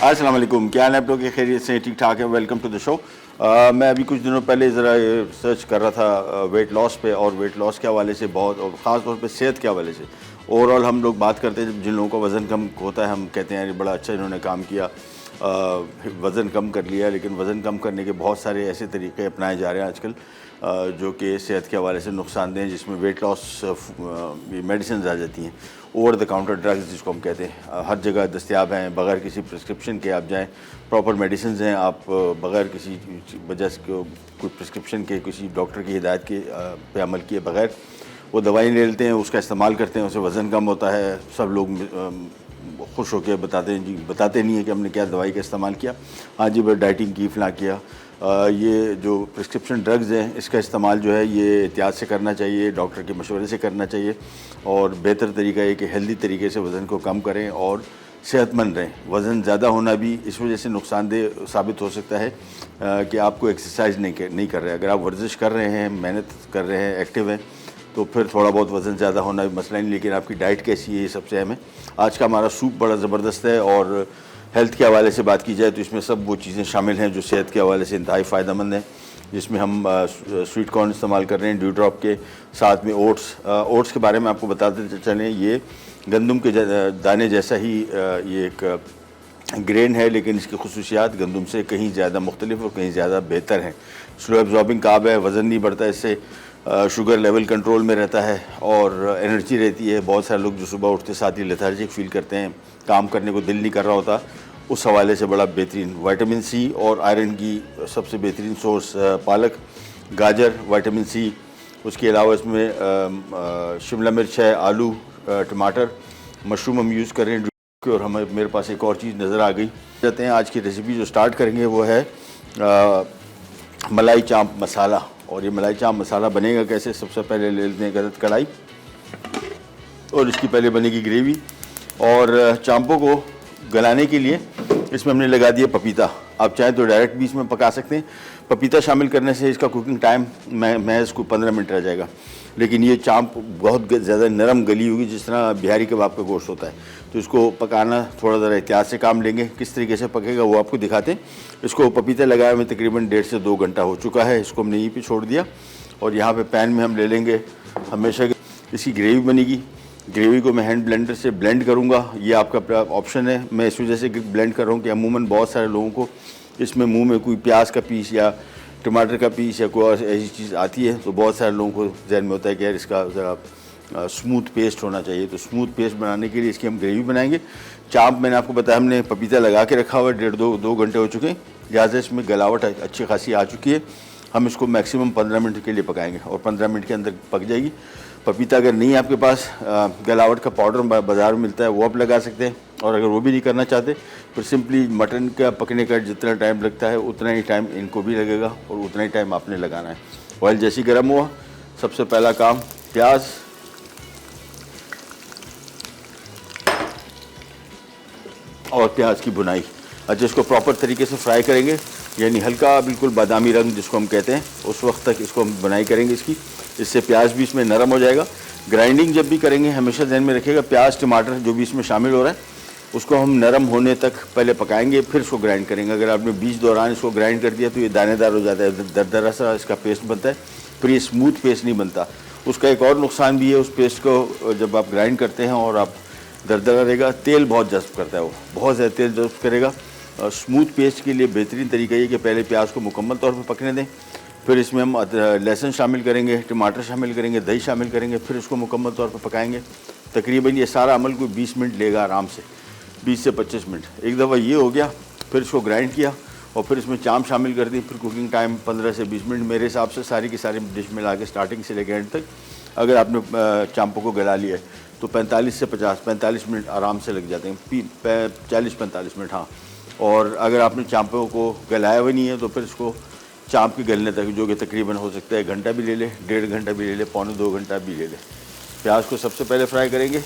अस्सलाम वालेकुम, क्या हाल है आप लोग के? खैरियत से ठीक ठाक है। Welcome to the show. मैं अभी कुछ दिनों पहले ज़रा सर्च कर रहा था वेट लॉस पे, और वेट लॉस के हवाले से बहुत, और ख़ास तौर पे सेहत के हवाले से ओवरऑल हम लोग बात करते हैं। जब जिन लोगों का वज़न कम होता है हम कहते हैं बड़ा अच्छा इन्होंने काम किया, वज़न कम कर लिया। लेकिन वज़न कम करने के बहुत सारे ऐसे तरीके अपनाए जा रहे हैं आजकल जो कि सेहत के हवाले से नुकसानदेह हैं, जिसमें वेट लॉस मेडिसिन आ जाती हैं, ओवर द काउंटर ड्रग्स जिसको हम कहते हैं, हर जगह दस्तयाब हैं बग़ैर किसी प्रिस्क्रिप्शन के। आप जाएँ, प्रॉपर मेडिसिन हैं, आप बग़ैर किसी वजह से कोई प्रिस्क्रिप्शन के, किसी डॉक्टर की हिदायत के पे अमल किए बग़ैर वो दवाई ले लेते हैं, उसका इस्तेमाल करते हैं, उससे वज़न कम होता है। सब लोग खुश होकर बताते हैं जी, बताते नहीं है कि हमने क्या दवाई का इस्तेमाल किया। हाँ जी, बस डाइटिंग की फ़लाँ किया। ये जो प्रिस्क्रिप्शन ड्रग्स हैं इसका इस्तेमाल जो है ये एहतियात से करना चाहिए, डॉक्टर के मशवरे से करना चाहिए, और बेहतर तरीका है कि हेल्दी तरीके से वज़न को कम करें और सेहतमंद रहें। वज़न ज़्यादा होना भी इस वजह से नुकसानदेह साबित हो सकता है कि आपको एक्सरसाइज नहीं कर रहे। अगर आप वर्जिश कर रहे हैं, मेहनत कर रहे हैं, एक्टिव हैं, तो फिर थोड़ा बहुत वज़न ज़्यादा होना भी मसला नहीं, लेकिन आपकी डाइट कैसी है ये सबसे अहम है। आज का हमारा सूप बड़ा ज़बरदस्त है, और हेल्थ के हवाले से बात की जाए तो इसमें सब वो चीज़ें शामिल हैं जो सेहत के हवाले से इंतहाई फ़ायदेमंद हैं। जिसमें हम स्वीट कॉर्न इस्तेमाल कर रहे हैं ड्यू ड्रॉप के साथ में। ओट्स के बारे में आपको बताते चलें, ये गंदम के दाने जैसा ही ये एक ग्रेन है, लेकिन इसकी खसूसियात गंदम से कहीं ज़्यादा मुख्तलिफ और कहीं ज़्यादा बेहतर हैं। स्लो एब्जॉर्बिंग कार्ब है, वज़न नहीं बढ़ता इससे, शुगर लेवल कंट्रोल में रहता है, और एनर्जी रहती है। बहुत सारे लोग जो सुबह उठते साथ ही लेथार्जिक फील करते हैं, काम करने को दिल नहीं कर रहा होता, उस हवाले से बड़ा बेहतरीन। विटामिन सी और आयरन की सबसे बेहतरीन सोर्स पालक, गाजर, विटामिन सी। उसके अलावा इसमें शिमला मिर्च है, आलू, टमाटर, मशरूम हम यूज़ कर रहे हैं। और हमें मेरे पास एक और चीज़ नज़र आ गई। कहते हैं आज की रेसिपी जो स्टार्ट करेंगे वो है मलाई चांप मसाला। और ये मलाई चांप मसाला बनेगा कैसे? सबसे पहले ले लेते हैं गलत कढ़ाई, और इसकी पहले बनेगी ग्रेवी। और चांपों को गलाने के लिए इसमें हमने लगा दिया पपीता। आप चाहें तो डायरेक्ट भी इसमें पका सकते हैं। पपीता शामिल करने से इसका कुकिंग टाइम महज को 15 मिनट रह जाएगा। लेकिन ये चांप बहुत ज़्यादा नरम गली होगी, जिस तरह बिहारी कबाब का गोश्त होता है, तो इसको पकाना थोड़ा ज़रा एहतियात से काम लेंगे। किस तरीके से पकेगा वो आपको दिखाते हैं। इसको पपीता लगाए हुए तकरीबन 1.5 से 2 घंटा हो चुका है। इसको हमने यहीं पे छोड़ दिया, और यहाँ पे पैन में हम ले लेंगे हमेशा इसकी ग्रेवी बनेगी। ग्रेवी को मैं हैंड ब्लेंडर से ब्लेंड करूँगा, ये आपका ऑप्शन है। मैं इस वजह से ब्लेंड कर रहा हूँ कि अमूमन बहुत सारे लोगों को इसमें मुंह में कोई प्याज का पीस या टमाटर का पीस या कोई ऐसी चीज़ आती है, तो बहुत सारे लोगों को जहन में होता है कि यार इसका ज़रा स्मूथ पेस्ट होना चाहिए। तो स्मूथ पेस्ट बनाने के लिए इसकी हम ग्रेवी बनाएंगे। चांप मैंने आपको बताया हमने पपीता लगा के रखा हुआ है, 1.5-2 घंटे हो चुके हैं। लिहाजा इसमें गलावट अच्छी खासी आ चुकी है। हम इसको मैक्सिमम 15 मिनट के लिए पकाएंगे, और 15 मिनट के अंदर पक जाएगी। पपीता अगर नहीं है आपके पास, गलावट का पाउडर बाज़ार में मिलता है, वो आप लगा सकते हैं। और अगर वो भी नहीं करना चाहते, फिर सिंपली मटन का पकने का जितना टाइम लगता है उतना ही टाइम इनको भी लगेगा, और उतना ही टाइम आपने लगाना है। ऑयल जैसे ही गर्म हुआ, सबसे पहला काम प्याज और प्याज की भुनाई। अच्छा, इसको प्रॉपर तरीके से फ्राई करेंगे, यानी हल्का बिल्कुल बादामी रंग जिसको हम कहते हैं, उस वक्त तक इसको हम बुनाई करेंगे इसकी। इससे प्याज भी इसमें नरम हो जाएगा। ग्राइंडिंग जब भी करेंगे हमेशा ध्यान में रखिएगा, प्याज टमाटर जो भी इसमें शामिल हो रहा है उसको हम नरम होने तक पहले पकाएंगे, फिर इसको ग्राइंड करेंगे। अगर आपने बीच दौरान इसको ग्राइंड कर दिया तो ये दानेदार हो जाता है, दरदरा सा इसका पेस्ट बनता है, फिर ये स्मूथ पेस्ट नहीं बनता। उसका एक और नुकसान भी है, उस पेस्ट को जब आप ग्राइंड करते हैं और आप दरदरा रहेगा, तेल बहुत जज्ब करता है, वो बहुत ज़्यादा तेल जज्ब करेगा। स्मूथ पेस्ट के लिए बेहतरीन तरीका ये कि पहले प्याज को मुकम्मल तौर पर पकने दें, फिर इसमें हम लहसुन शामिल करेंगे, टमाटर शामिल करेंगे, दही शामिल करेंगे, फिर इसको मुकम्मल तौर पर पकाएंगे। तकरीबन ये सारा अमल कोई 20 मिनट लेगा आराम से, 20 से 25 मिनट। एक दफ़ा ये हो गया, फिर इसको ग्राइंड किया और फिर इसमें चांप शामिल कर दी, फिर कुकिंग टाइम 15 से 20 मिनट मेरे हिसाब से सारी की सारी डिश में ला के स्टार्टिंग से लेकर एंड तक। अगर आपने चांपों को गला लिया है तो 45 से 45 मिनट आराम से लग जाते हैं, 40-45 मिनट, हाँ। और अगर आपने चांपों को गलाया हुआ नहीं है तो फिर इसको चांप के गलने तक, जो कि तकरीबन हो सकता है 1 घंटा भी ले ले, 1.5 घंटा भी ले ले, 1.25-2 घंटा भी ले ले। प्याज को सबसे पहले फ्राई करेंगे।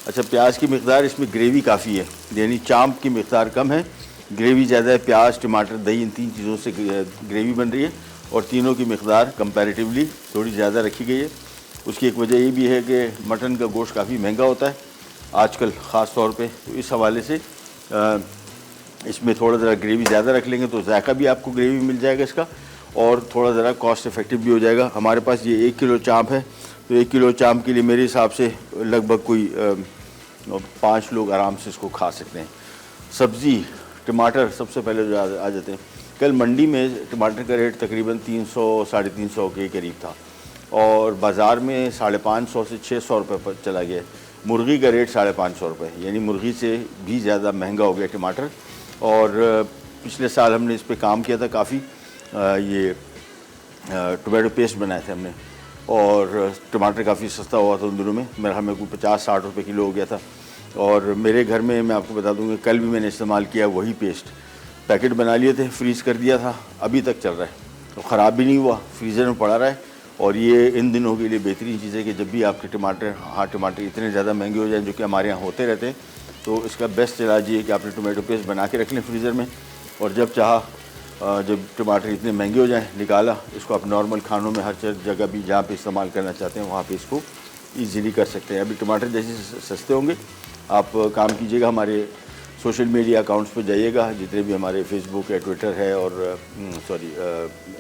अच्छा, प्याज की मिकदार इसमें ग्रेवी काफ़ी है, यानी चांप की मिकदार कम है, ग्रेवी ज़्यादा है। प्याज टमाटर दही इन 3 चीज़ों से ग्रेवी बन रही है, और तीनों की मिकदार कंपैरेटिवली थोड़ी ज़्यादा रखी गई है। उसकी एक वजह ये भी है कि मटन का गोश्त काफ़ी महंगा होता है आजकल ख़ास तौर पे, तो इस हवाले से इसमें थोड़ा ज़रा ग्रेवी ज़्यादा रख लेंगे तो जायका भी आपको ग्रेवी मिल जाएगा इसका, और थोड़ा ज़रा कॉस्ट इफ़ेक्टिव भी हो जाएगा। हमारे पास ये 1 किलो चाँप है, तो 1 किलो चाँप के लिए मेरे हिसाब से लगभग कोई 5 लोग आराम से इसको खा सकते हैं। सब्ज़ी टमाटर सबसे पहले जो आ जाते हैं। कल मंडी में टमाटर का रेट तकरीबन 300 साढ़े 300 के करीब था, और बाज़ार में 550 से 600 रुपये पर चला गया। मुर्गी का रेट 550 रुपये, यानी मुर्गी से भी ज़्यादा महंगा हो गया टमाटर। और पिछले साल हमने इस पर काम किया था काफ़ी, ये टोमेटो पेस्ट बनाए थे हमने, और टमाटर काफ़ी सस्ता हुआ था उन दिनों में। मेरा हमें को 50-60 रुपये किलो हो गया था। और मेरे घर में मैं आपको बता दूँगा, कल भी मैंने इस्तेमाल किया वही पेस्ट। पैकेट बना लिए थे, फ्रीज़ कर दिया था, अभी तक चल रहा है, तो ख़राब भी नहीं हुआ, फ्रीज़र में पड़ा रहा है। और ये इन दिनों के लिए बेहतरीन चीज़ है कि जब भी आपके टमाटर इतने ज़्यादा महंगे हो जाएं, जो कि हमारे यहाँ होते रहते हैं, तो इसका बेस्ट इलाज ये है कि आपने टोमेटो पेस्ट बना के रख लें फ्रीज़र में, और जब जब टमाटर इतने महंगे हो जाएं, निकाला, इसको आप नॉर्मल खानों में हर जगह भी जहाँ पे इस्तेमाल करना चाहते हैं वहाँ पे इसको ईज़िली कर सकते हैं। अभी टमाटर जैसे सस्ते होंगे, आप काम कीजिएगा, हमारे सोशल मीडिया अकाउंट्स पे जाइएगा, जितने भी हमारे फेसबुक है, ट्विटर है, और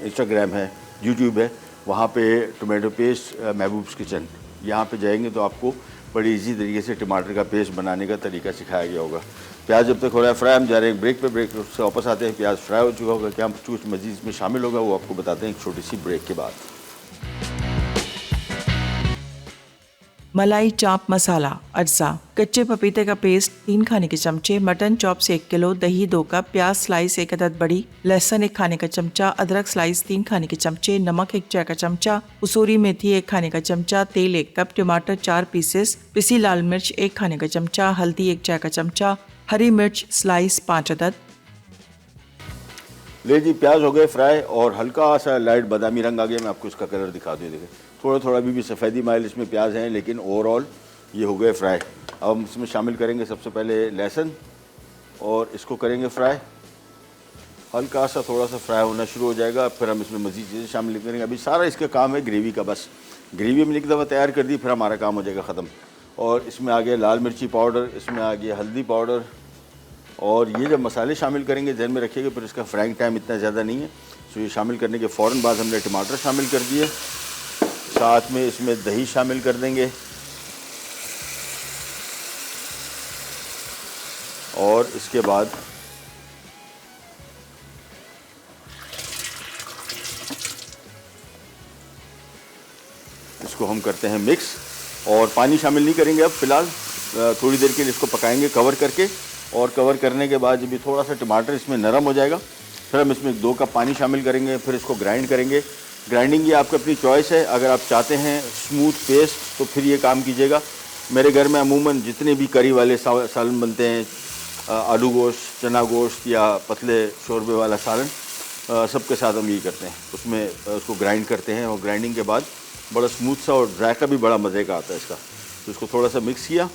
इंस्टाग्राम है, यूट्यूब है, वहाँ पे टोमेटो पेस्ट महबूब्स किचन, यहाँ पे जाएंगे तो आपको बड़ी इजी तरीके से टमाटर का पेस्ट बनाने का तरीका सिखाया गया होगा। प्याज जब तक हो रहा है फ्राई, हम जा रहे हैं ब्रेक पे, ब्रेक से वापस आते हैं। प्याज फ्राई हो चुका होगा, क्या कुछ मजीद इसमें शामिल होगा वो आपको बताते हैं एक छोटी सी ब्रेक के बाद। मलाई चाप मसाला अज्जा: कच्चे पपीते का पेस्ट 3 खाने के चमचे, मटन चॉप्स 1 किलो, दही 2 कप, प्याज स्लाइस 1 अदद बड़ी, लहसुन 1 खाने का चमचा, अदरक स्लाइस 3 खाने के चमचे, नमक 1 चाय का चमचा, कसूरी मेथी 1 खाने का चमचा, तेल 1 कप, टमाटर 4 पीसेस, पिसी लाल मिर्च 1 खाने का चमचा, हल्दी 1 चाय का चमचा, हरी मिर्च स्लाइस 5 अदद। ले जी, प्याज हो गए फ्राई और हल्का सा लाइट बादामी रंग आ गया। मैं आपको इसका कलर दिखा दूँ, देखें थोड़ा थोड़ा अभी भी सफ़ेदी माइल इसमें प्याज हैं, लेकिन ओवरऑल ये हो गए फ्राई। अब हम इसमें शामिल करेंगे सबसे पहले लहसुन, और इसको करेंगे फ्राई। हल्का सा थोड़ा सा फ्राई होना शुरू हो जाएगा, फिर हम इसमें मज़ीद चीज़ें शामिल करेंगे। अभी सारा इसका काम है ग्रेवी का, बस ग्रेवी हमने एक दफ़ा तैयार कर दी, फिर हमारा काम हो जाएगा ख़त्म। और इसमें आ गया लाल मिर्ची पाउडर, इसमें आ गया हल्दी पाउडर, और ये जब मसाले शामिल करेंगे ध्यान में रखिएगा, फिर इसका फ्राइंग टाइम इतना ज़्यादा नहीं है। तो ये शामिल करने के फ़ौरन बाद हमने टमाटर शामिल कर दिए, साथ में इसमें दही शामिल कर देंगे, और इसके बाद इसको हम करते हैं मिक्स, और पानी शामिल नहीं करेंगे अब फ़िलहाल। थोड़ी देर के लिए इसको पकाएंगे कवर करके, और कवर करने के बाद जब भी थोड़ा सा टमाटर इसमें नरम हो जाएगा, फिर हम इसमें 2 कप पानी शामिल करेंगे, फिर इसको ग्राइंड करेंगे। ग्राइंडिंग ये आपकी अपनी चॉइस है, अगर आप चाहते हैं स्मूथ पेस्ट तो फिर ये काम कीजिएगा। मेरे घर में अमूमन जितने भी करी वाले सालन बनते हैं, आलू गोश्त, चना गोश्त या पतले शोरबे वाला सालन, सबके साथ हम यही करते हैं। उसमें उसको ग्राइंड करते हैं, और ग्राइंडिंग के बाद बड़ा स्मूथ सा और जायका भी बड़ा मज़े का आता है इसका। तो इसको थोड़ा सा मिक्स किया,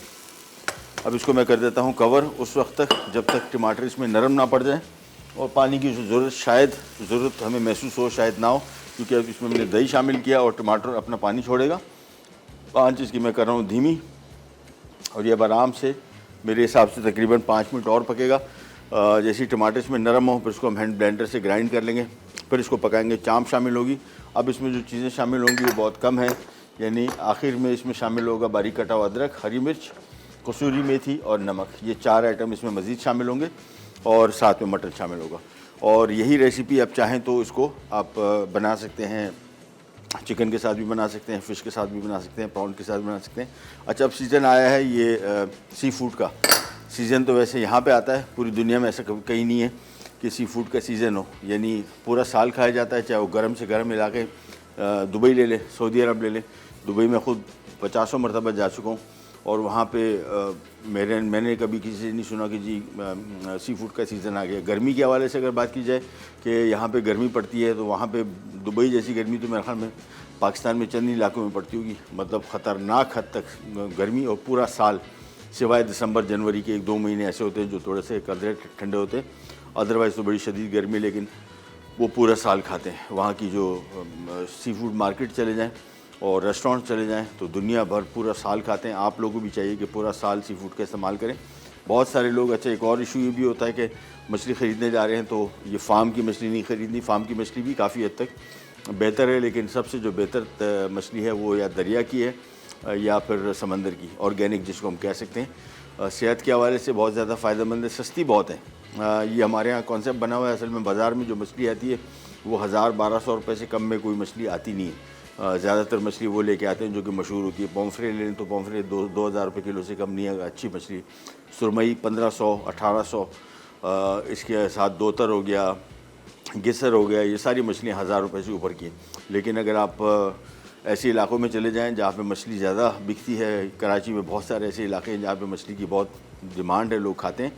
अब इसको मैं कर देता हूँ कवर उस वक्त तक जब तक टमाटर इसमें नरम ना पड़ जाए, और पानी की ज़रूरत हमें महसूस हो, शायद ना हो, क्योंकि अब इसमें मैंने दही शामिल किया और टमाटर अपना पानी छोड़ेगा। आंच इसकी मैं कर रहा हूँ धीमी, और ये अब आराम से मेरे हिसाब से तकरीबन 5 मिनट और पकेगा। जैसे ही टमाटर इसमें नरम हो, फिर इसको हम हैंड ब्लेंडर से ग्राइंड कर लेंगे, फिर इसको पकाएंगे। चाँप शामिल होगी। अब इसमें जो चीज़ें शामिल होंगी वो बहुत कम है, यानी आखिर में इसमें शामिल होगा बारीक कटा हुआ अदरक, हरी मिर्च, कसूरी मेथी और नमक। ये 4 आइटम इसमें मज़ीद शामिल होंगे, और साथ में मटर शामिल होगा। और यही रेसिपी आप चाहें तो इसको आप बना सकते हैं, चिकन के साथ भी बना सकते हैं, फ़िश के साथ भी बना सकते हैं, प्रॉन के साथ भी बना सकते हैं। अच्छा, अब सीज़न आया है ये सी फूड का सीज़न, तो वैसे यहाँ पे आता है, पूरी दुनिया में ऐसा कहीं नहीं है कि सी फूड का सीज़न हो, यानी पूरा साल खाया जाता है, चाहे वो गर्म से गर्म इलाके दुबई ले लें, सऊदी अरब ले लें। दुबई में ख़ुद 50 मरतबा जा चुका हूँ, और वहाँ पे मैंने कभी किसी से नहीं सुना कि जी सी फूड का सीज़न आ गया। गर्मी के हवाले से अगर बात की जाए कि यहाँ पे गर्मी पड़ती है, तो वहाँ पे दुबई जैसी गर्मी तो मेरे ख्याल में पाकिस्तान में चंद इलाकों में पड़ती होगी, मतलब ख़तरनाक हद तक गर्मी। और पूरा साल सिवाय दिसंबर जनवरी के 1-2 महीने ऐसे होते हैं जो थोड़े से कदरे ठंडे होते हैं, अदरवाइज़ तो बड़ी शदीद गर्मी, लेकिन वो पूरा साल खाते हैं। वहाँ की जो सी फूड मार्केट चले जाएँ और रेस्टोरेंट चले जाएं तो दुनिया भर पूरा साल खाते हैं। आप लोगों को भी चाहिए कि पूरा साल सी फूड का इस्तेमाल करें। बहुत सारे लोग, अच्छा एक और इशू ये भी होता है कि मछली ख़रीदने जा रहे हैं तो ये फ़ार्म की मछली नहीं ख़रीदनी। फ़ार्म की मछली भी काफ़ी हद तक बेहतर है, लेकिन सबसे जो बेहतर मछली है वो या दरिया की है या फिर समंदर की, ऑर्गेनिक जिसको हम कह सकते हैं। सेहत के हवाले से बहुत ज़्यादा फ़ायदेमंद है, सस्ती बहुत है। ये हमारे यहाँ कॉन्सेप्ट बना हुआ है। असल में बाज़ार में जो मछली आती है वो 1000-1200 रुपये से कम में कोई मछली आती नहीं है। ज़्यादातर मछली वो लेके आते हैं जो कि मशहूर होती है। पॉम्फ्रे ले लें तो पॉम्फ्रे 2000 रुपये किलो से कम नहीं है अच्छी मछली। सुरमई 1500-1800, इसके साथ दोतर हो गया, गिसर हो गया, ये सारी मछलियाँ 1000 रुपये से ऊपर की हैं। लेकिन अगर आप ऐसे इलाकों में चले जाएं जहाँ पे मछली ज़्यादा बिकती है, कराची में बहुत सारे ऐसे इलाके हैं जहाँ पे मछली की बहुत डिमांड है, लोग खाते हैं,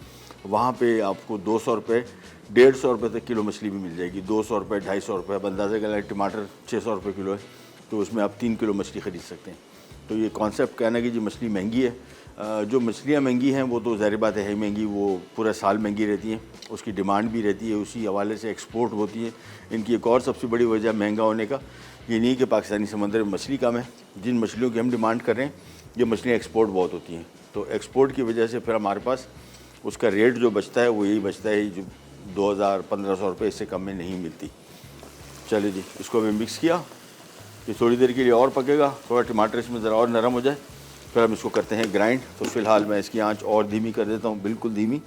वहाँ पे आपको 200 रुपये 150 रुपये तक किलो मछली भी मिल जाएगी। 200 रुपये 250 रुपये। अब अंदाज़ा कर लें टमाटर 600 रुपये किलो है तो उसमें आप 3 किलो मछली ख़रीद सकते हैं। तो ये कॉन्सेप्ट कहना कि जी मछली महंगी है, जो मछलियाँ महंगी हैं वो तो ज़ाहिर बात है महंगी, वो पूरा साल महंगी रहती हैं, उसकी डिमांड भी रहती है, उसी हवाले से एक्सपोर्ट होती है। इनकी एक और सबसे बड़ी वजह महंगा होने का ये नहीं कि पाकिस्तानी समंदर में मछली कम है। जिन मछलियों की हम डिमांड कर रहे हैं ये मछलियाँ एक्सपोर्ट बहुत होती हैं, तो एक्सपोर्ट की वजह से फिर हमारे पास उसका रेट जो बचता है वो यही बचता है जो 2000-1500 रुपये, इससे कम में नहीं मिलती। चलिए जी, इसको हमें मिक्स किया, ये थोड़ी देर के लिए और पकेगा, थोड़ा टमाटर इसमें ज़रा और नरम हो जाए, फिर हम इसको करते हैं ग्राइंड। तो फ़िलहाल मैं इसकी आंच और धीमी कर देता हूँ, बिल्कुल धीमी।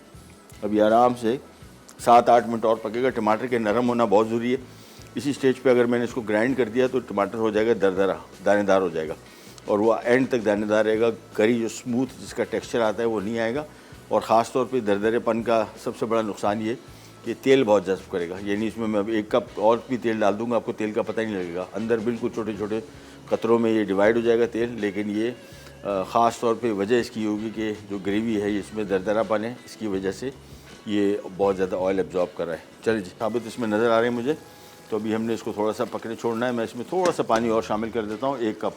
अभी आराम से 7-8 मिनट और पकेगा। टमाटर के नरम होना बहुत ज़रूरी है। इसी स्टेज पे अगर मैंने इसको ग्राइंड कर दिया तो टमाटर हो जाएगा दरदरा, दानेदार हो जाएगा, और वो एंड तक दानेदार रहेगा। करी जो स्मूथ जिसका टेक्सचर आता है वो नहीं आएगा। और ख़ास तौर पे दरदरेपन का सबसे बड़ा नुकसान ये कि तेल बहुत जज़्ब करेगा। यानी इसमें मैं 1 कप और भी तेल डाल दूँगा, आपको तेल का पता ही नहीं लगेगा। अंदर बिल्कुल छोटे छोटे कतरों में ये डिवाइड हो जाएगा तेल। लेकिन ये ख़ास तौर पे वजह इसकी होगी कि जो ग्रेवी है इसमें दरदरापन है, इसकी वजह से ये बहुत ज़्यादा ऑयल एब्जॉर्ब कर रहा है। चलिए जी, साबित इसमें नज़र आ रहे हैं मुझे। तो अभी हमने इसको थोड़ा सा पकड़े छोड़ना है। मैं इसमें थोड़ा सा पानी और शामिल कर देता हूँ, 1 कप।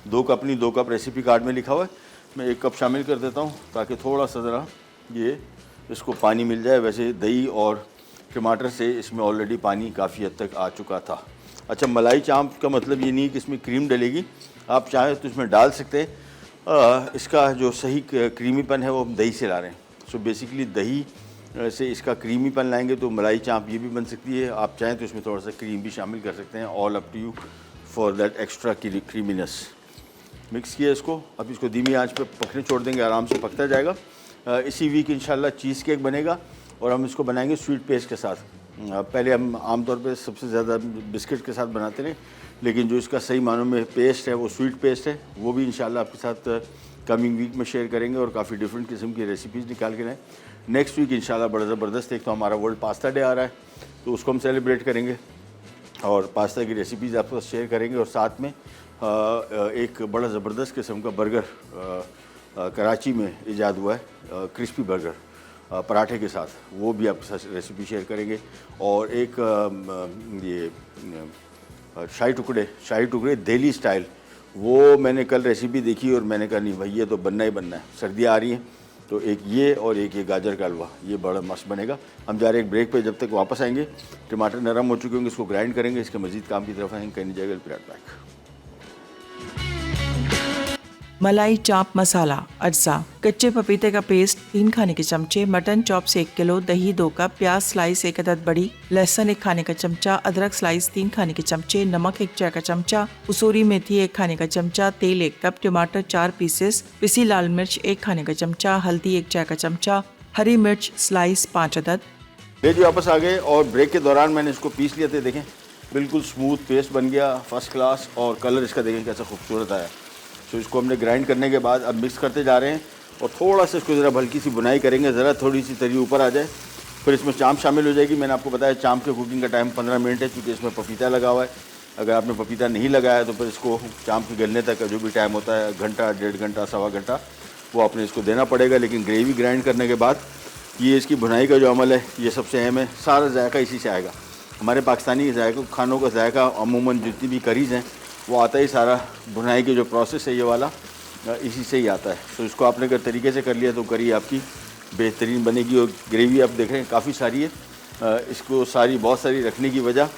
2 कप नहीं, 2 कप रेसिपी कार्ड में लिखा हुआ है, मैं 1 कप शामिल कर देता हूँ ताकि थोड़ा सा ज़रा ये इसको पानी मिल जाए। वैसे दही और टमाटर से इसमें ऑलरेडी पानी काफ़ी हद तक आ चुका था। अच्छा, मलाई चाँप का मतलब ये नहीं कि इसमें क्रीम डलेगी, आप चाहें तो इसमें डाल सकते हैं। इसका जो सही क्रीमीपन है वो हम दही से ला रहे हैं। सो बेसिकली दही से इसका क्रीमीपन लाएंगे तो मलाई चाँप ये भी बन सकती है। आप चाहें तो इसमें थोड़ा सा क्रीम भी शामिल कर सकते हैं, all up to you for that extra creaminess. Mix किया इसको, अब इसको धीमी आंच पे पकने छोड़ देंगे, आराम से पकता जाएगा। इसी वीक इंशाल्लाह चीज़ केक बनेगा और हम इसको बनाएंगे स्वीट पेस्ट के साथ। पहले हम आमतौर पे सबसे ज़्यादा बिस्किट के साथ बनाते हैं, लेकिन जो इसका सही मानों में पेस्ट है वो स्वीट पेस्ट है, वो भी इंशाल्लाह आपके साथ कमिंग वीक में शेयर करेंगे और काफ़ी डिफरेंट किस्म की रेसिपीज़ निकाल के लाएँ। नेक्स्ट वीक इंशाल्लाह बड़ा ज़बरदस्त, एक तो हमारा वर्ल्ड पास्ता डे आ रहा है तो उसको हम सेलिब्रेट करेंगे और पास्ता की रेसिपीज़ आपके साथ शेयर करेंगे, और साथ में एक बड़ा ज़बरदस्त किस्म का बर्गर कराची में ईजाद हुआ है, क्रिस्पी बर्गर पराठे के साथ, वो भी आपके साथ रेसिपी शेयर करेंगे। और एक ये शाही टुकड़े दिल्ली स्टाइल, वो मैंने कल रेसिपी देखी और मैंने कहा नहीं भाई ये तो बनना ही बनना है, सर्दियाँ आ रही हैं तो एक ये और एक ये गाजर का हलवा, ये बड़ा मस्त बनेगा। हम जा रहे हैं एक ब्रेक पे, जब तक वापस आएंगे टमाटर नरम हो चुके होंगे, इसको ग्राइंड करेंगे, इसके मजीद काम की तरफ आएंगे, कहीं नहीं जाएगा। बैक मलाई चाप मसाला अज्जा, कच्चे पपीते का पेस्ट 3 खाने के चमचे, मटन चॉप्स 1 किलो, दही 2 कप, प्याज स्लाइस 1 अदद बड़ी, लहसुन 1 खाने का चमचा, अदरक स्लाइस 3 खाने के चमचे, नमक 1 चाय का चमचा, कसूरी मेथी 1 खाने का चमचा, तेल 1 कप, टमाटर 4 पीसेस, पिसी लाल मिर्च 1 खाने का चमचा, हल्दी 1 चाय का चमचा, हरी मिर्च स्लाइस 5 अदद। ये जी वापस आ गए और ब्रेक के दौरान मैंने इसको पीस लिया था, देखें बिल्कुल स्मूथ पेस्ट बन गया, फर्स्ट क्लास, और कलर इसका देखें कैसा खूबसूरत आया। तो इसको हमने ग्राइंड करने के बाद अब मिक्स करते जा रहे हैं और थोड़ा सा इसको ज़रा हल्की सी बुनाई करेंगे, ज़रा थोड़ी सी तरी ऊपर आ जाए, फिर इसमें चाँप शामिल हो जाएगी। मैंने आपको बताया चाँप के कुकिंग का टाइम 15 मिनट है, क्योंकि इसमें पपीता लगा हुआ है। अगर आपने पपीता नहीं लगाया तो फिर इसको चाँप के गलने तक का जो भी टाइम होता है, घंटा, 1.5 घंटा, सवा घंटा, वो आपने इसको देना पड़ेगा। लेकिन ग्रेवी ग्राइंड करने के बाद ये इसकी भुनाई का जो अमल है ये सबसे अहम है। सारा जायका इसी से आएगा। हमारे पाकिस्तानी जायका खानों का जायका अमूमन जितनी भी करीज़ हैं वो आता ही सारा भुनाई के जो प्रोसेस है ये वाला इसी से ही आता है। तो इसको आपने अगर तरीके से कर लिया तो करी आपकी बेहतरीन बनेगी। और ग्रेवी आप देख रहे हैं काफ़ी सारी है, इसको बहुत सारी रखने की वजह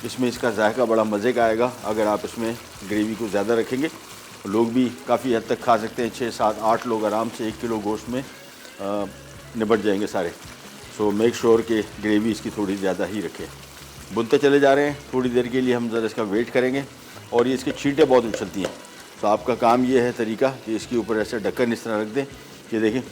इसमें इसका जायका बड़ा मज़े का आएगा। अगर आप इसमें ग्रेवी को ज़्यादा रखेंगे लोग भी काफ़ी हद तक खा सकते हैं, 6, 7, 8 लोग आराम से 1 किलो गोश्त में निपट जाएंगे सारे। सो मेक श्योर कि ग्रेवी इसकी थोड़ी ज़्यादा ही रखें। बुनते चले जा रहे हैं, थोड़ी देर के लिए हम ज़रा इसका वेट करेंगे। और ये इसकी छींटें बहुत उछलती हैं, तो आपका काम ये है तरीका कि इसके ऊपर ऐसे ढक्कन इस तरह रख दें कि देखें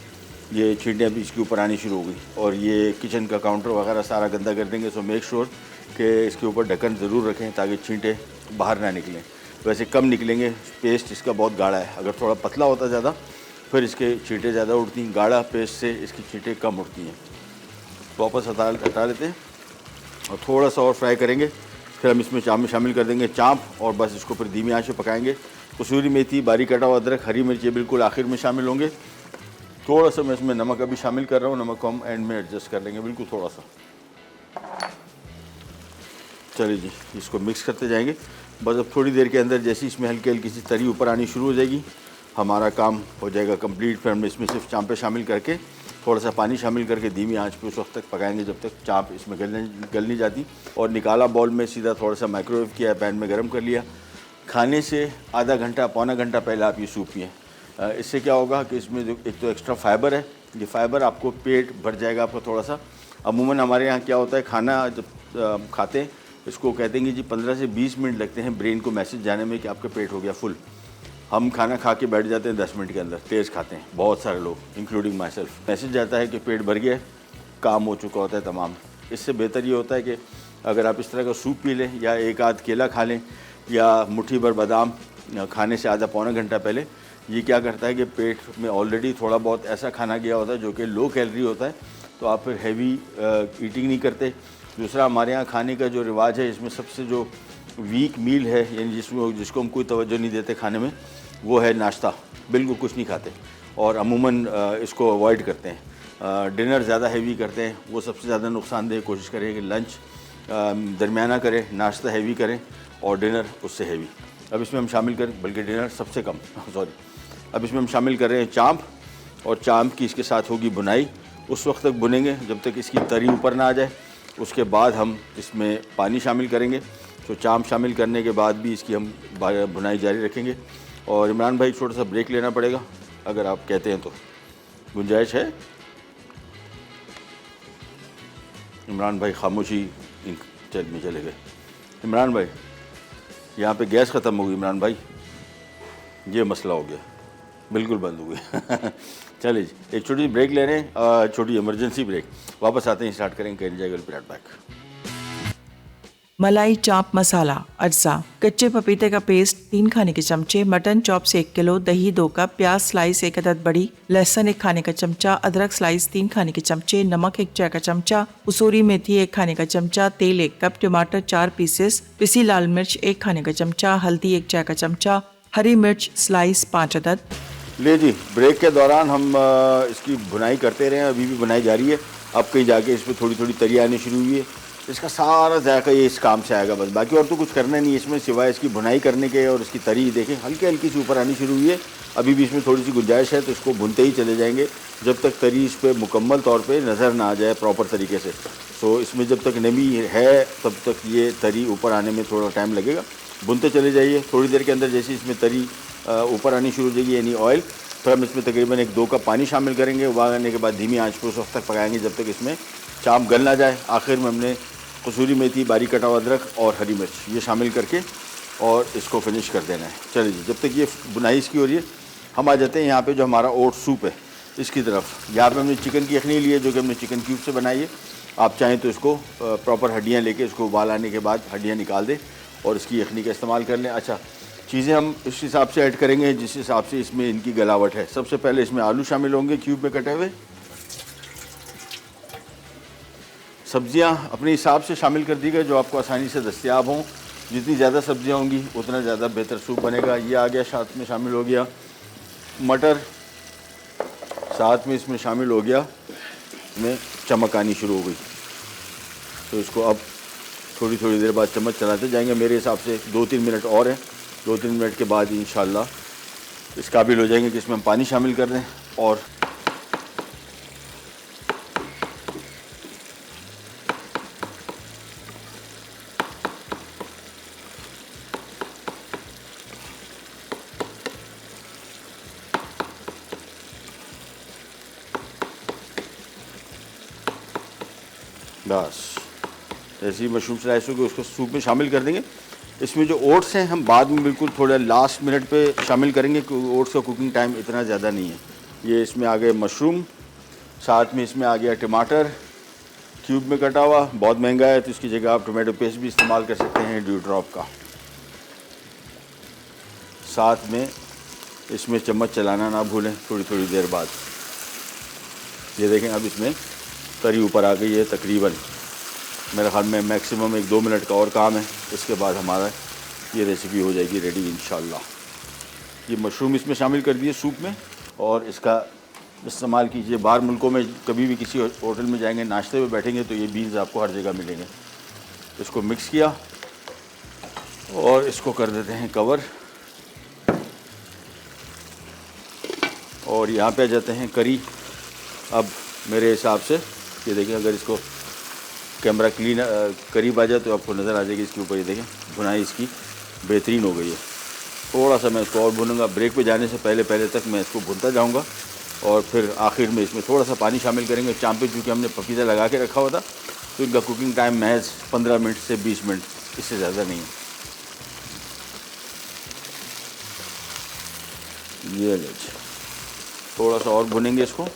ये छींटें अभी इसके ऊपर आनी शुरू हो गई, और ये किचन का काउंटर वगैरह सारा गंदा कर देंगे। सो मेक श्योर कि इसके ऊपर ढक्कन ज़रूर रखें ताकि छींटें बाहर ना निकलें। वैसे कम निकलेंगे, पेस्ट इसका बहुत गाढ़ा है। अगर थोड़ा पतला होता ज़्यादा फिर इसके छींटें ज़्यादा उड़ती, गाढ़ा पेस्ट से इसकी छींटें कम उड़ती हैं। वापस हटा लेते हैं और थोड़ा सा और फ्राई करेंगे। फिर हम इसमें चाप में शामिल कर देंगे चाप, और बस इसको फिर धीमी आंच पे पकाएंगे। कसूरी मेथी, बारीक कटा हुआ अदरक, हरी मिर्च ये बिल्कुल आखिर में शामिल होंगे। थोड़ा सा मैं इसमें नमक अभी शामिल कर रहा हूँ, नमक को हम एंड में एडजस्ट कर लेंगे बिल्कुल थोड़ा सा। चलिए जी, इसको मिक्स करते जाएंगे। बस अब थोड़ी देर के अंदर जैसे इसमें हल्की हल्की सी तरी ऊपर आनी शुरू हो जाएगी, हमारा काम हो जाएगा कंप्लीट। फिर हम इसमें सिर्फ चाँप शामिल करके थोड़ा सा पानी शामिल करके धीमी आंच पे उस वक्त तक पकाएंगे जब तक चाँप इसमें गल नहीं जाती। और निकाला बाउल में, सीधा थोड़ा सा माइक्रोवेव किया, पैन में गर्म कर लिया। खाने से आधा घंटा पौना घंटा पहले आप ये सूप पिएँ। इससे क्या होगा कि इसमें जो एक तो एक्स्ट्रा फाइबर है, ये फाइबर आपको पेट भर जाएगा आपका थोड़ा सा। अमूमन हमारे यहाँ क्या होता है, खाना जब खाते हैं इसको कहते हैं कि जी 15 से 20 मिनट लगते हैं ब्रेन को मैसेज जाने में कि आपका पेट हो गया फुल। हम खाना खा के बैठ जाते हैं 10 मिनट के अंदर, तेज़ खाते हैं बहुत सारे लोग इंक्लूडिंग माई सेल्फ। मैसेज जाता है कि पेट भर गया, काम हो चुका होता है तमाम। इससे बेहतर ये होता है कि अगर आप इस तरह का सूप पी लें या एक आध केला खा लें या मुट्ठी भर बादाम खाने से आधा पौना घंटा पहले, ये क्या करता है कि पेट में ऑलरेडी थोड़ा बहुत ऐसा खाना गया होता है जो कि लो कैलोरी होता है, तो आप फिर हैवी ईटिंग नहीं करते। दूसरा, हमारे यहाँ खाने का जो रिवाज है, इसमें सबसे जो वीक मील है, यानी जिसको हम कोई तवज्जो नहीं देते खाने में, वो है नाश्ता। बिल्कुल कुछ नहीं खाते और अमूमन इसको अवॉइड करते हैं। डिनर ज़्यादा हैवी करते हैं, वो सबसे ज़्यादा नुकसानदेह। कोशिश करें कि लंच दरमियाना करें, नाश्ता हैवी करें और डिनर उससे हैवी। अब इसमें हम शामिल करें, बल्कि डिनर सबसे कम सॉरी। अब इसमें हम शामिल कर रहे हैं चाँप, और चाँप की इसके साथ होगी बुनाई। उस वक्त तक भुनेंगे जब तक इसकी तरी ऊपर ना आ जाए। उसके बाद हम इसमें पानी शामिल करेंगे। तो चाँप शामिल करने के बाद भी इसकी हम भुनाई जारी रखेंगे। और इमरान भाई, छोटा सा ब्रेक लेना पड़ेगा अगर आप कहते हैं तो, गुंजाइश है? इमरान भाई खामोशी में चले गए। इमरान भाई, यहाँ पे गैस ख़त्म हो गई इमरान भाई, ये मसला हो गया, बिल्कुल बंद हो गई। चलिए जी, एक छोटी ब्रेक ले रहे हैं, छोटी इमरजेंसी ब्रेक। वापस आते हैं, स्टार्ट करेंगे। कैन जाएगा पिराट बैक। मलाई चाप मसाला अज्जा: कच्चे पपीते का पेस्ट 3 खाने के चमचे, मटन चॉप्स 1 किलो, दही 2 कप, प्याज स्लाइस 1 अदद बड़ी, लहसुन 1 खाने का चमचा, अदरक स्लाइस 3 खाने के चमचे, नमक 1 चाय का चमचा, कसूरी मेथी 1 खाने का चमचा, तेल 1 कप, टमाटर 4 पीसेस, पिसी लाल मिर्च 1 खाने का चमचा, हल्दी 1 चाय का चमचा, हरी मिर्च स्लाइस 5 अदद। ले जी, ब्रेक के दौरान हम इसकी भुनाई करते रहे हैं, अभी भी भुनाई जारी है। अब कहीं जाके इसमें थोड़ी थोड़ी तरी आनी शुरू हुई है। इसका सारा जायका ये इस काम से आएगा बस, बाकी और तो कुछ करना नहीं है इसमें सिवाय इसकी भुनाई करने के। और इसकी तरी देखें हल्की हल्की सी ऊपर आनी शुरू हुई है। अभी भी इसमें थोड़ी सी गुंजाइश है, तो इसको भुनते ही चले जाएंगे जब तक तरी इस पर मुकम्मल तौर पे नज़र ना आ जाए प्रॉपर तरीके से। तो इसमें जब तक नमी है तब तक ये तरी ऊपर आने में थोड़ा टाइम लगेगा। भुनते चले जाइए। थोड़ी देर के अंदर जैसे इसमें तरी ऊपर आनी शुरू हो जाएगी, यानी ऑयल, फिर हम इसमें तकरीबन 1-2 कप पानी शामिल करेंगे। उबालने के बाद धीमी आंच पर उस वक्त तक पकाएंगे जब तक इसमें चाप गल ना जाए। आखिर में हमने कसूरी मेथी, बारीक कटा हुआ अदरक और हरी मिर्च ये शामिल करके और इसको फिनिश कर देना है। चलिए जी, जब तक ये बुनाई इसकी हो रही है, हम आ जाते हैं यहाँ पे जो हमारा ओट सूप है इसकी तरफ। यहाँ पे हमने चिकन की यखनी ली है जो कि हमने चिकन क्यूब से बनाई है। आप चाहें तो इसको प्रॉपर हड्डियाँ लेके इसको उबाल आने के बाद हड्डियाँ निकाल दें और इसकी यखनी का इस्तेमाल कर लें। अच्छा, चीज़ें हम इस हिसाब से ऐड करेंगे जिस हिसाब से इसमें इनकी गलावट है। सबसे पहले इसमें आलू शामिल होंगे क्यूब में कटे हुए। सब्जियां अपने हिसाब से शामिल कर दी गई जो आपको आसानी से दस्तयाब हों। जितनी ज़्यादा सब्जियां होंगी उतना ज़्यादा बेहतर सूप बनेगा। ये आ गया, साथ में शामिल हो गया मटर, साथ में इसमें शामिल हो गया, इसमें चमक आनी शुरू हो गई। तो इसको अब थोड़ी थोड़ी देर बाद चम्मच चलाते जाएंगे। मेरे हिसाब से 2-3 मिनट और हैं। 2-3 मिनट के बाद इंशाल्लाह इस काबिल हो जाएंगे कि इसमें हम पानी शामिल कर दें। और बस जैसे ही मशरूम स्लाइस होगी उसको सूप में शामिल कर देंगे। इसमें जो ओट्स हैं हम बाद में बिल्कुल थोड़ा लास्ट मिनट पे शामिल करेंगे क्योंकि ओट्स का कुकिंग टाइम इतना ज़्यादा नहीं है। ये इसमें आ गए मशरूम, साथ में इसमें आ गया टमाटर क्यूब में कटा हुआ, बहुत महंगा है तो इसकी जगह आप टोमेटो पेस्ट भी इस्तेमाल कर सकते हैं ड्यू ड्रॉप का। साथ में इसमें चम्मच चलाना ना भूलें थोड़ी थोड़ी देर बाद। ये देखें अब इसमें तरी ऊपर आ गई है तकरीबन, मेरे ख्याल में मैक्सिमम 1-2 मिनट का और काम है, इसके बाद हमारा ये रेसिपी हो जाएगी रेडी इंशाल्लाह। ये मशरूम इसमें शामिल कर दिए सूप में और इसका इस्तेमाल कीजिए। बाहर मुल्कों में कभी भी किसी होटल में जाएंगे नाश्ते में बैठेंगे तो ये बीन्स आपको हर जगह मिलेंगे। इसको मिक्स किया और इसको कर देते हैं कवर और यहाँ पे आ जाते हैं करी। अब मेरे हिसाब से ये देखें, अगर इसको कैमरा क्लीन करीब आ जाए तो आपको नज़र आ जाएगी इसके ऊपर। ये देखें भुनाई इसकी बेहतरीन हो गई है। थोड़ा सा मैं इसको और भूनूंगा, ब्रेक पे जाने से पहले तक मैं इसको भूनता जाऊंगा और फिर आखिर में इसमें थोड़ा सा पानी शामिल करेंगे। चाँपे चूँकि हमने पपीता लगा के रखा हुआ था तो इनका कुकिंग टाइम महज 15 मिनट से 20 मिनट, इससे ज़्यादा नहीं है। ये लीजिए थोड़ा सा और भुनेंगे इसको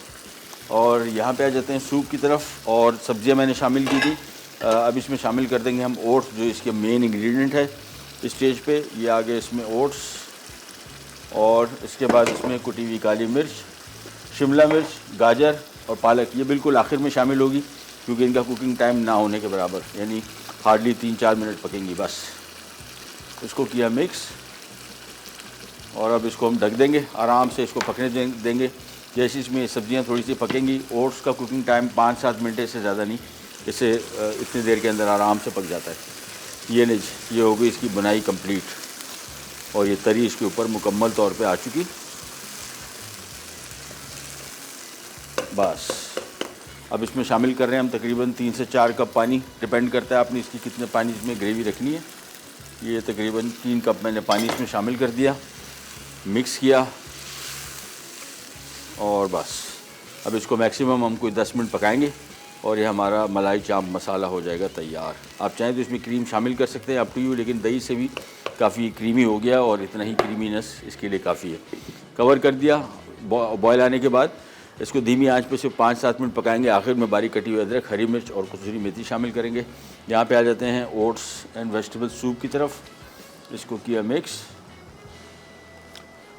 और यहाँ पे आ जाते हैं सूप की तरफ। और सब्जियाँ मैंने शामिल की थी, अब इसमें शामिल कर देंगे हम ओट्स जो इसके मेन इंग्रेडिएंट है इस स्टेज पे। ये आ गए इसमें ओट्स और इसके बाद इसमें कुटी हुई काली मिर्च, शिमला मिर्च, गाजर और पालक ये बिल्कुल आखिर में शामिल होगी क्योंकि इनका कुकिंग टाइम ना होने के बराबर, यानी हार्डली 3-4 मिनट पकेंगी बस। इसको किया मिक्स और अब इसको हम ढक देंगे, आराम से इसको पकने देंगे। जैसे इसमें सब्जियां थोड़ी सी पकेंगी, ओट्स का कुकिंग टाइम 5-7 मिनट से ज़्यादा नहीं, इससे इतनी देर के अंदर आराम से पक जाता है। ये लीजिए ये हो गई इसकी बुनाई कंप्लीट और ये तरी इसके ऊपर मुकम्मल तौर पे आ चुकी। बस अब इसमें शामिल कर रहे हैं हम तकरीबन 3 से 4 कप पानी, डिपेंड करता है आपने इसकी कितने पानी इसमें ग्रेवी रखनी है। ये तकरीबन 3 कप मैंने पानी इसमें शामिल कर दिया, मिक्स किया और बस अब इसको मैक्सिमम हम कोई 10 मिनट पकाएंगे और ये हमारा मलाई चाप मसाला हो जाएगा तैयार। आप चाहें तो इसमें क्रीम शामिल कर सकते हैं, अप टू यू, लेकिन दही से भी काफ़ी क्रीमी हो गया और इतना ही क्रीमीनेस इसके लिए काफ़ी है। कवर कर दिया, बॉयल आने के बाद इसको धीमी आंच पे सिर्फ 5-7 मिनट पकाएंगे। आखिर में बारीक कटी हुई अदरक, हरी मिर्च और कसूरी मेथी शामिल करेंगे। यहाँ पे आ जाते हैं ओट्स एंड वेजिटेबल सूप की तरफ। इसको किया मिक्स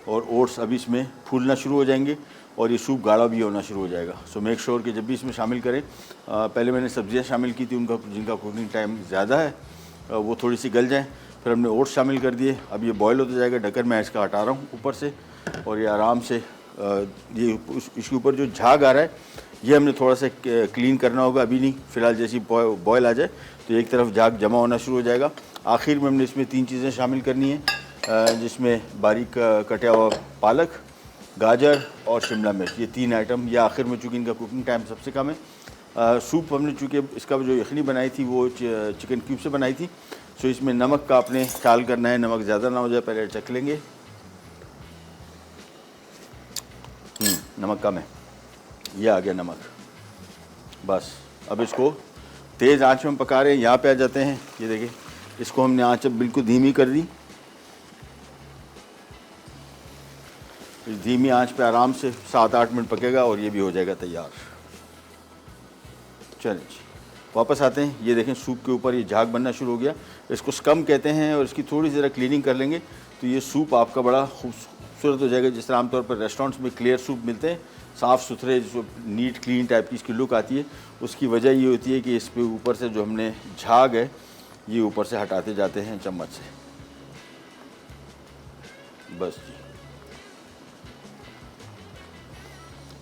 और ओट्स अभी इसमें फूलना शुरू हो जाएंगे और ये सूप गाढ़ा भी होना शुरू हो जाएगा। सो मेक श्योर कि जब भी इसमें शामिल करें, पहले मैंने सब्जियां शामिल की थी जिनका कुकिंग टाइम ज़्यादा है वो थोड़ी सी गल जाएं, फिर हमने ओट्स शामिल कर दिए। अब ये बॉयल होता जाएगा, ढक्कन मैं इसका हटा रहा हूँ ऊपर से और ये आराम से ये इसके ऊपर जो झाग आ रहा है ये हमने थोड़ा सा क्लीन करना होगा, अभी नहीं, फ़िलहाल जैसी बॉयल आ जाए तो एक तरफ झाग जमा होना शुरू हो जाएगा। आखिर में हमने इसमें 3 चीज़ें शामिल करनी है, जिसमें बारीक कटा हुआ पालक, गाजर और शिमला मिर्च, ये 3 आइटम। ये आखिर में चूँकि इनका कुकिंग टाइम सबसे कम है। सूप हमने चूँकि इसका जो यखनी बनाई थी वो चिकन क्यूब से बनाई थी, सो इसमें नमक का आपने ख्याल करना है, नमक ज़्यादा ना हो जाए। पहले चख लेंगे, नमक कम है, ये आ गया नमक। बस अब इसको तेज़ आंच में पका रहे हैं। यहाँ पे आ जाते हैं, ये देखिए इसको हमने आंच अब बिल्कुल धीमी कर दी। धीमी आंच पे आराम से 7-8 मिनट पकेगा और ये भी हो जाएगा तैयार। चलिए वापस आते हैं, ये देखें सूप के ऊपर ये झाग बनना शुरू हो गया। इसको स्कम कहते हैं और इसकी थोड़ी ज़रा क्लीनिंग कर लेंगे तो ये सूप आपका बड़ा खूबसूरत हो जाएगा। जिस तरह आमतौर पर रेस्टोरेंट्स में क्लियर सूप मिलते हैं, साफ़ सुथरे, जो नीट क्लीन टाइप की इसकी लुक आती है, उसकी वजह ये होती है कि इस पे ऊपर से जो हमने झाग है ये ऊपर से हटाते जाते हैं चम्मच से। बस जी,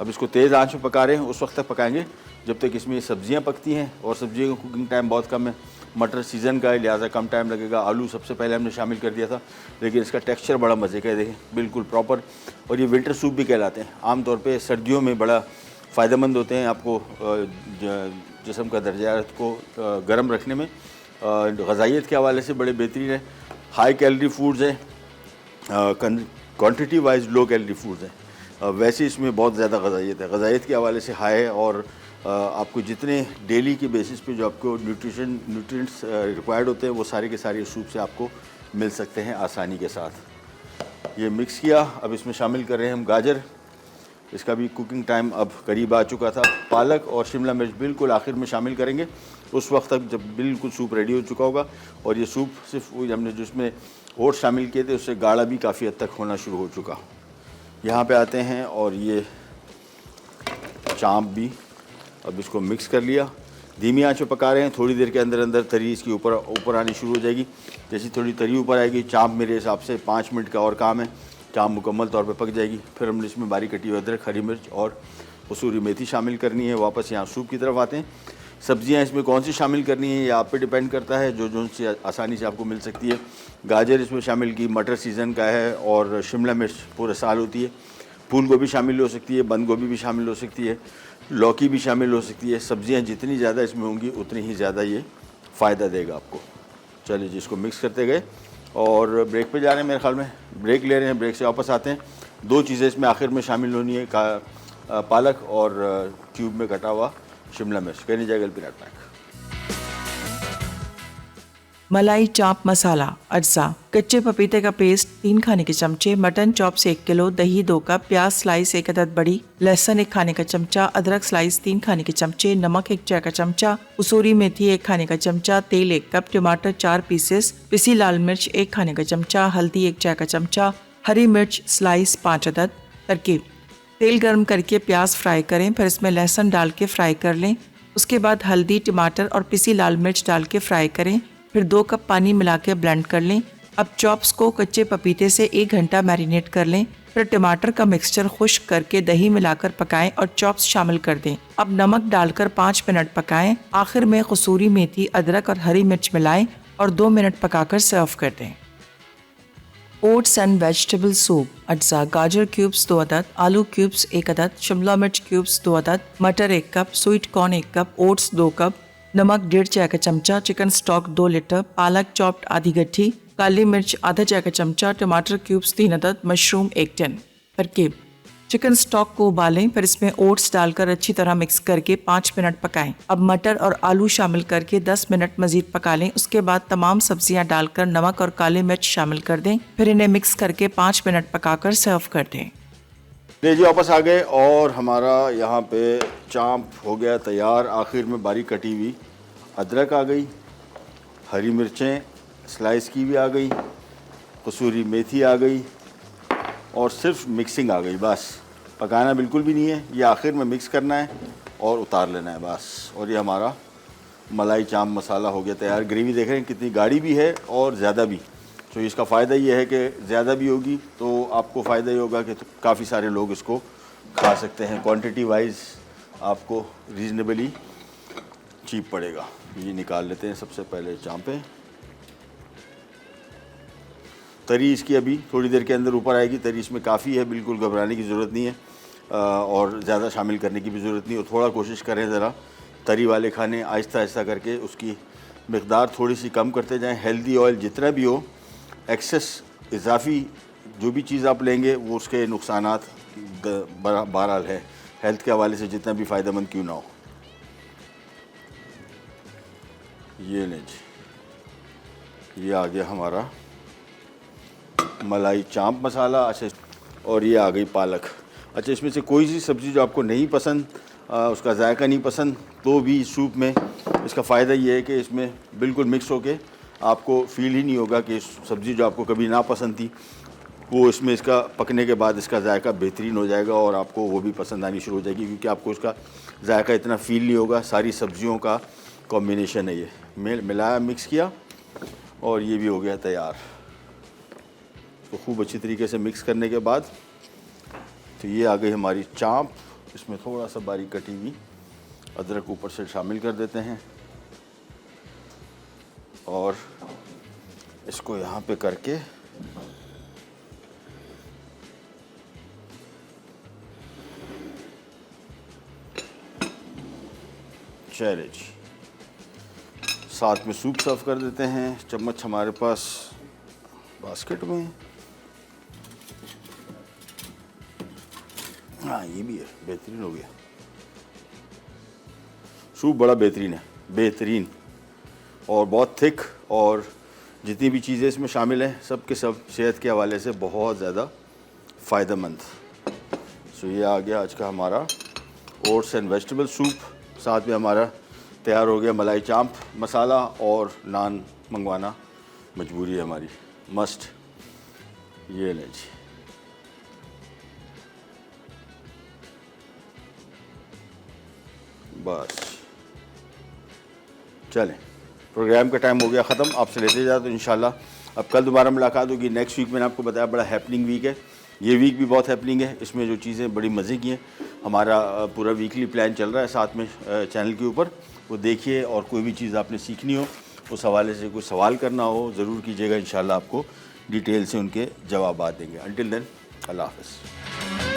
अब इसको तेज़ आंच में पका रहे हैं, उस वक्त तक पकाएंगे जब तक इसमें सब्जियां पकती हैं और सब्जियों का कुकिंग टाइम बहुत कम है। मटर सीज़न का है लिहाजा कम टाइम लगेगा। आलू सबसे पहले हमने शामिल कर दिया था, लेकिन इसका टेक्सचर बड़ा मज़े का है, देखें बिल्कुल प्रॉपर। और ये विंटर सूप भी कहलाते हैं। आमतौर पे सर्दियों में बड़ा फ़ायदेमंद होते हैं, आपको जिस्म का दर्जा हरारत को गर्म रखने में, ग़ज़ाइयत के हवाले से बड़े बेहतरीन है। हाई कैलोरी फूड्स हैं, quantity wise low calorie foods हैं। वैसे इसमें बहुत ज़्यादा ग़ज़ाइयत है, ग़ज़ाइयत के हवाले से हाई है और आपको जितने डेली के बेसिस पे जो आपको न्यूट्रिएंट्स रिक्वायर्ड होते हैं वो सारे के सारे सूप से आपको मिल सकते हैं आसानी के साथ। ये मिक्स किया, अब इसमें शामिल कर रहे हैं हम गाजर। इसका भी कुकिंग टाइम अब करीब आ चुका था। पालक और शिमला मिर्च बिल्कुल आखिर में शामिल करेंगे, उस वक्त तक जब बिल्कुल सूप रेडी हो चुका होगा। और ये सूप सिर्फ हमने जिसमें ओट्स शामिल किए थे उससे गाढ़ा भी काफ़ी हद तक होना शुरू हो चुका। यहाँ पे आते हैं और ये चाँप भी, अब इसको मिक्स कर लिया। धीमी आंच पे पका रहे हैं, थोड़ी देर के अंदर अंदर तरी इसकी ऊपर आनी शुरू हो जाएगी। जैसी थोड़ी तरी ऊपर आएगी, चाँप मेरे हिसाब से 5 मिनट का और काम है, चाँप मुकम्मल तौर पे पक जाएगी। फिर हमने इसमें बारीक कटी हुई अदरक, हरी मिर्च और कसूरी मेथी शामिल करनी है। वापस यहाँ सूप की तरफ आते हैं। सब्जियाँ इसमें कौन सी शामिल करनी है ये आप पे डिपेंड करता है, जो सी आसानी से आपको मिल सकती है। गाजर इसमें शामिल की, मटर सीज़न का है और शिमला मिर्च पूरे साल होती है। फूल गोभी शामिल हो सकती है, बंद गोभी भी शामिल हो सकती है, लौकी भी शामिल हो सकती है। सब्जियां जितनी ज़्यादा इसमें होंगी उतनी ही ज़्यादा ये फ़ायदा देगा आपको। चलिए जी, इसको मिक्स करते गए और ब्रेक पे जा रहे हैं, मेरे ख्याल में ब्रेक ले रहे हैं। ब्रेक से वापस आते हैं। 2 चीज़ें इसमें आखिर में शामिल होनी है, पालक और क्यूब में कटा हुआ शिमला मिर्च। कहनी जाएगा पीनट पैक। मलाई चाप मसाला अज्जा, कच्चे पपीते का पेस्ट 3 खाने के चमचे, मटन चॉप्स 1 किलो, दही 2 कप, प्याज स्लाइस 1 अदद बड़ी, लहसुन 1 खाने का चमचा, अदरक स्लाइस 3 खाने के चमचे, नमक 1 चाय का चमचा, कसूरी मेथी 1 खाने का चमचा, तेल 1 कप, टमाटर 4 पीसेस, पिसी लाल मिर्च 1 खाने का चमचा, हल्दी 1 चाय का चमचा, हरी मिर्च स्लाइस 5 अदद। तरकीब: तेल गर्म करके प्याज फ्राई करें, फिर इसमें लहसुन डाल के फ्राई कर लें। उसके बाद हल्दी, टमाटर और पिसी लाल मिर्च डाल के फ्राई करें, फिर 2 कप पानी मिला के ब्लेंड कर लें। अब चॉप्स को कच्चे पपीते से 1 घंटा मैरिनेट कर लें, फिर टमाटर का मिक्सचर खुश्क करके दही मिलाकर पकाएं और चॉप्स शामिल कर दें। अब नमक डालकर 5 मिनट पकाएं। आखिर में कसूरी मेथी, अदरक और हरी मिर्च मिलाएं और 2 मिनट पकाकर सर्व कर दें। ओट्स एंड वेजिटेबल सूप अज्जा, गाजर क्यूब्स 2 अदद, आलू क्यूब्स 1 अदद, शिमला मिर्च क्यूब्स 2 अदद, मटर 1 cup, sweet corn 1 cup, oats 2 cup, नमक 1.5 चाय का चमचा, चिकन स्टॉक 2 लीटर, पालक चॉप्ड आधी गट्ठी, काली मिर्च आधा चाय का चमचा, टमाटर क्यूब्स 3 अदद, मशरूम 1 टन। तरकीब: चिकन स्टॉक को उबालें, फिर इसमें ओट्स डालकर अच्छी तरह मिक्स करके 5 मिनट पकाएं। अब मटर और आलू शामिल करके 10 मिनट मजीद पका लें। उसके बाद तमाम सब्जियां डालकर नमक और काली मिर्च शामिल कर दें, फिर इन्हें मिक्स करके 5 मिनट पकाकर सर्व कर दें। ले जी, वापस आ गए और हमारा यहाँ पे चाँप हो गया तैयार। आखिर में बारीक कटी हुई अदरक आ गई, हरी मिर्चें स्लाइस की भी आ गई, कसूरी मेथी आ गई और सिर्फ मिक्सिंग आ गई। बस पकाना बिल्कुल भी नहीं है, ये आखिर में मिक्स करना है और उतार लेना है बस। और ये हमारा मलाई चाँप मसाला हो गया तैयार। ग्रेवी देख रहे हैं कितनी गाढ़ी भी है और ज़्यादा भी। तो इसका फ़ायदा ये है कि ज़्यादा भी होगी तो आपको फ़ायदा ये होगा कि काफ़ी सारे लोग इसको खा सकते हैं। क्वांटिटी वाइज आपको रीज़नेबली चीप पड़ेगा। ये निकाल लेते हैं सबसे पहले चाँपें। तरी इसकी अभी थोड़ी देर के अंदर ऊपर आएगी। तरी इसमें काफ़ी है, बिल्कुल घबराने की ज़रूरत नहीं है और ज़्यादा शामिल करने की भी ज़रूरत नहीं है। और थोड़ा कोशिश करें ज़रा तरी वाले खाने, आहिस्ता आहिस्ता करके उसकी मकदार थोड़ी सी कम करते जाएं। हेल्दी ऑयल जितना भी हो, एक्सेस इजाफी जो भी चीज़ आप लेंगे वो उसके नुकसानात बहरहाल है, हेल्थ के हवाले से जितना भी फ़ायदेमंद क्यों ना हो। ये लें जी, ये आ गया हमारा मलाई चाँप मसाला। अच्छा, और ये आ गई पालक। अच्छा, इसमें से कोई सी सब्ज़ी जो आपको नहीं पसंद, उसका जायका नहीं पसंद, तो भी सूप में इसका फ़ायदा ये है कि इसमें बिल्कुल मिक्स होके आपको फ़ील ही नहीं होगा कि सब्ज़ी जो आपको कभी ना पसंद थी वो इसमें इसका पकने के बाद इसका जायका बेहतरीन हो जाएगा और आपको वो भी पसंद आनी शुरू हो जाएगी, क्योंकि आपको उसका जायका इतना फ़ील नहीं होगा। सारी सब्जियों का कॉम्बिनेशन है ये। मिलाया, मिक्स किया और ये भी हो गया तैयार। तो खूब अच्छी तरीके से मिक्स करने के बाद तो ये आ गई हमारी चाँप। इसमें थोड़ा सा बारीक कटी हुई अदरक ऊपर से शामिल कर देते हैं और इसको यहाँ पे करके चले जी, साथ में सूप सर्व कर देते हैं। चम्मच हमारे पास बास्केट में, हाँ ये भी है, बेहतरीन हो गया। सूप बड़ा बेहतरीन है, बेहतरीन, और बहुत थिक, और जितनी भी चीज़ें इसमें शामिल हैं सब के सब सेहत के हवाले से बहुत ज़्यादा फ़ायदेमंद। सो ये आ गया आज का हमारा ओट्स एंड वेजिटेबल सूप। साथ में हमारा तैयार हो गया मलाई चांप। मसाला और नान मंगवाना मजबूरी है हमारी, मस्ट। ये लें जी, बस चलें, प्रोग्राम का टाइम हो गया ख़त्म, आपसे लेते जाए तो इंशाल्लाह अब कल दोबारा मुलाकात होगी। नेक्स्ट वीक मैंने आपको बताया बड़ा हैपनिंग वीक है, ये वीक भी बहुत हैपनिंग है। इसमें जो चीज़ें बड़ी मज़े की हैं, हमारा पूरा वीकली प्लान चल रहा है साथ में चैनल के ऊपर, वो देखिए। और कोई भी चीज़ आपने सीखनी हो, उस हवाले से कोई सवाल करना हो ज़रूर कीजिएगा, इंशाल्लाह आपको डिटेल से उनके जवाब देंगे। अंटिल देन, अल्लाह हाफ़िज़।